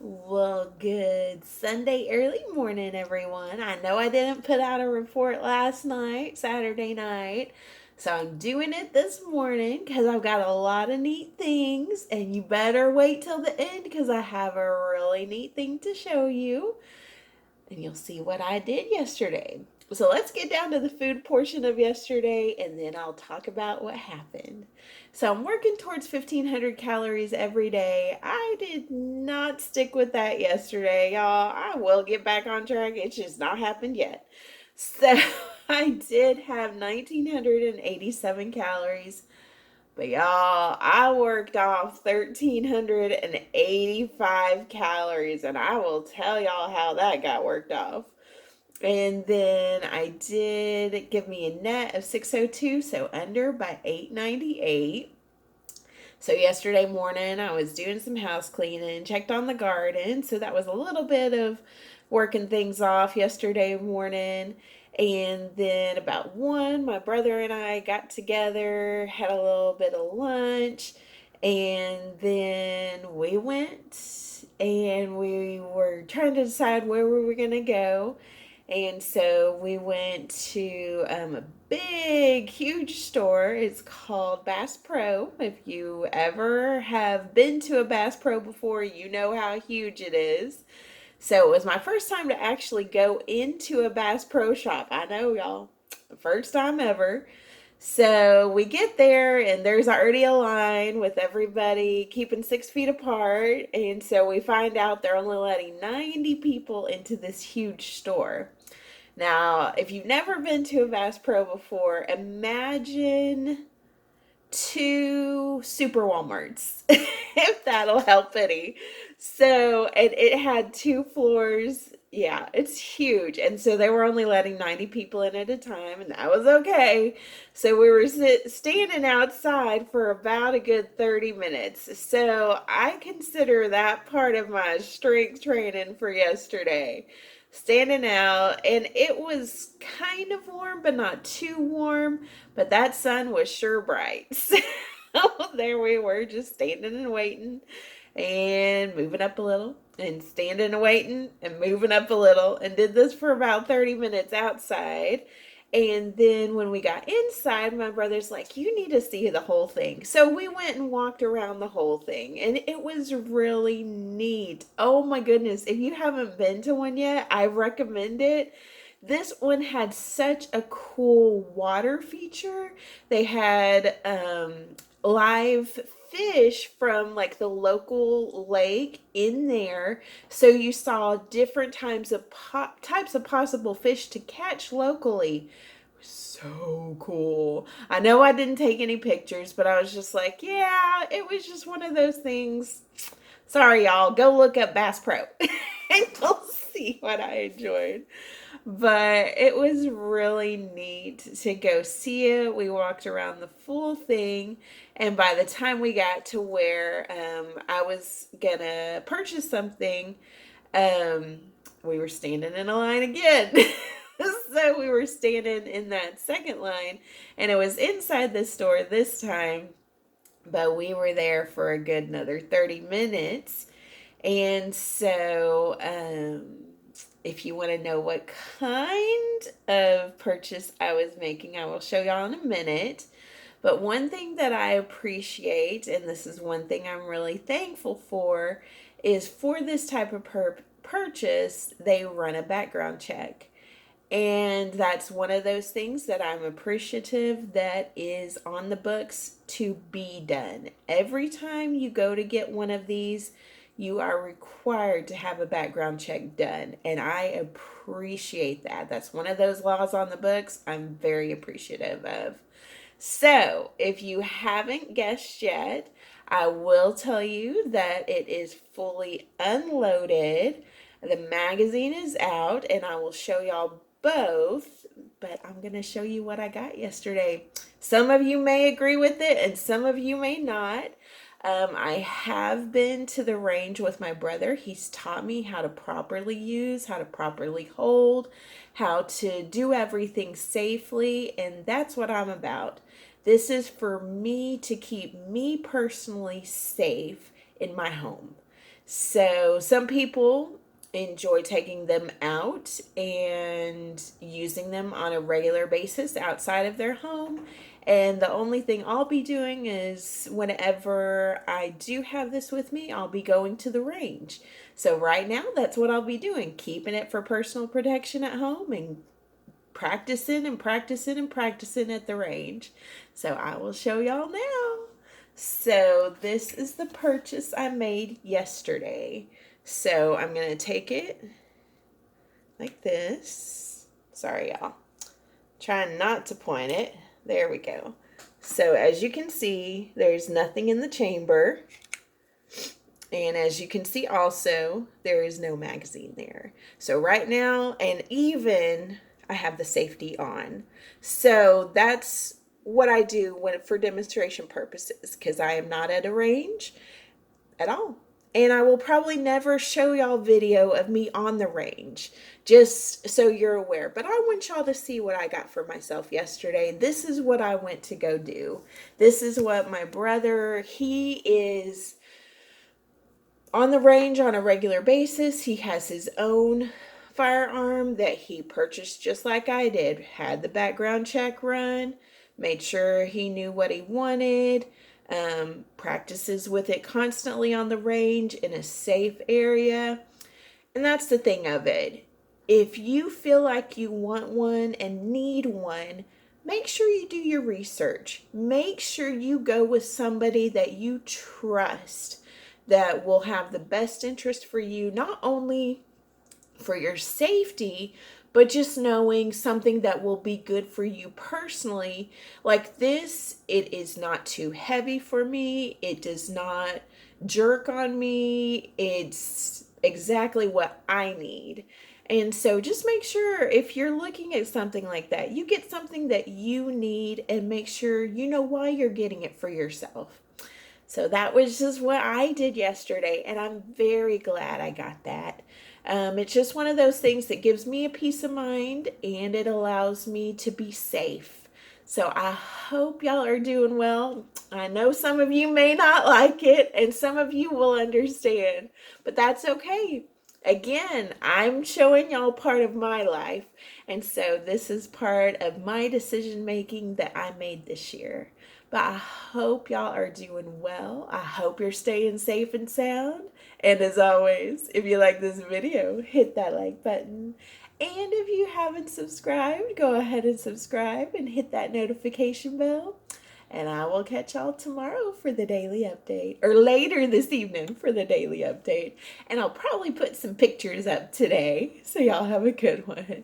Well, good Sunday early morning, everyone. I know I didn't put out a report last night, Saturday night, so I'm doing it this morning because I've got a lot of neat things, and you better wait till the end because I have a really neat thing to show you, and you'll see what I did yesterday. So let's get down to the food portion of yesterday and then I'll talk about what happened. So I'm working towards 1,500 calories every day. I did not stick with that yesterday, y'all. I will get back on track. It's just not happened yet. So I did have 1,987 calories. But y'all, I worked off 1,385 calories, and I will tell y'all how that got worked off. And then I did give me a net of 602, so under by 898. So yesterday morning I was doing some house cleaning, checked on the garden, so that was a little bit of working things off yesterday morning. And then about 1, my brother and I got together, had a little bit of lunch, and then we went and we were trying to decide where we were going to go. And so we went to a big, huge store. It's called Bass Pro. If you ever have been to a Bass Pro before, you know how huge it is. So it was my first time to actually go into a Bass Pro shop. I know, y'all. First time ever. So we get there, and there's already a line with everybody keeping 6 feet apart. And so we find out they're only letting 90 people into this huge store. Now, if you've never been to a Bass Pro before, imagine two super Walmarts, if that'll help any. So, and it had 2 floors. Yeah, it's huge. And so they were only letting 90 people in at a time, and that was okay. So we were standing outside for about a good 30 minutes. So I consider that part of my strength training for yesterday. Standing out, and it was kind of warm, but not too warm. But that sun was sure bright. So there we were, just standing and waiting and moving up a little and standing and waiting and moving up a little and did this for about 30 minutes outside. And then when we got inside, my brother's like, you need to see the whole thing. So we went and walked around the whole thing, and it was really neat. Oh my goodness. If you haven't been to one yet, I recommend it. This one had such a cool water feature. They had live fish from like the local lake in there, so you saw different types of possible fish to catch locally. So cool. I know I didn't take any pictures, but I was just like, yeah, it was just one of those things. Sorry, y'all. Go look up Bass Pro and you'll see what I enjoyed. But it was really neat to go see it. We walked around the full thing, and by the time we got to where I was gonna purchase something, um, we were standing in a line again. So we were standing in that second line, and it was inside the store this time, but we were there for a good another 30 minutes. And so, if you want to know what kind of purchase I was making, I will show y'all in a minute. But one thing that I appreciate, and this is one thing I'm really thankful for, is for this type of purchase, they run a background check. And that's one of those things that I'm appreciative that is on the books to be done. Every time you go to get one of these, you are required to have a background check done. And I appreciate that. That's one of those laws on the books I'm very appreciative of. So, if you haven't guessed yet, I will tell you that it is fully unloaded. The magazine is out, and I will show y'all both, but I'm going to show you what I got yesterday. Some of you may agree with it, and some of you may not. I have been to the range with my brother. He's taught me how to properly use, how to properly hold, how to do everything safely, and that's what I'm about. This is for me to keep me personally safe in my home. So some people enjoy taking them out and using them on a regular basis outside of their home. And the only thing I'll be doing is whenever I do have this with me, I'll be going to the range. So right now, that's what I'll be doing, keeping it for personal protection at home and practicing and practicing and practicing at the range. So I will show y'all now. So this is the purchase I made yesterday. So I'm going to take it like this. Sorry, y'all. Trying not to point it. There we go. So as you can see, there's nothing in the chamber. And as you can see also, there is no magazine there. So right now, and even I have the safety on. So that's what I do when for demonstration purposes, because I am not at a range at all. And I will probably never show y'all video of me on the range, just so you're aware. But I want y'all to see what I got for myself yesterday. This is what I went to go do. This is what my brother, he is on the range on a regular basis. He has his own firearm that he purchased just like I did. Had the background check run, made sure he knew what he wanted, practices with it constantly on the range in a safe area. And that's the thing of it. If you feel like you want one and need one, make sure you do your research. Make sure you go with somebody that you trust, that will have the best interest for you, not only for your safety, but just knowing something that will be good for you personally. Like this, it is not too heavy for me. It does not jerk on me. It's exactly what I need. And so just make sure if you're looking at something like that, you get something that you need and make sure you know why you're getting it for yourself. So that was just what I did yesterday, and I'm very glad I got that. It's just one of those things that gives me a peace of mind and it allows me to be safe. So I hope y'all are doing well. I know some of you may not like it and some of you will understand, but that's okay. Again, I'm showing y'all part of my life, and so this is part of my decision making that I made this year. But I hope y'all are doing well. I hope you're staying safe and sound. And as always, if you like this video, hit that like button. And if you haven't subscribed, go ahead and subscribe and hit that notification bell. And I will catch y'all tomorrow for the daily update, or later this evening for the daily update. And I'll probably put some pictures up today, so y'all have a good one.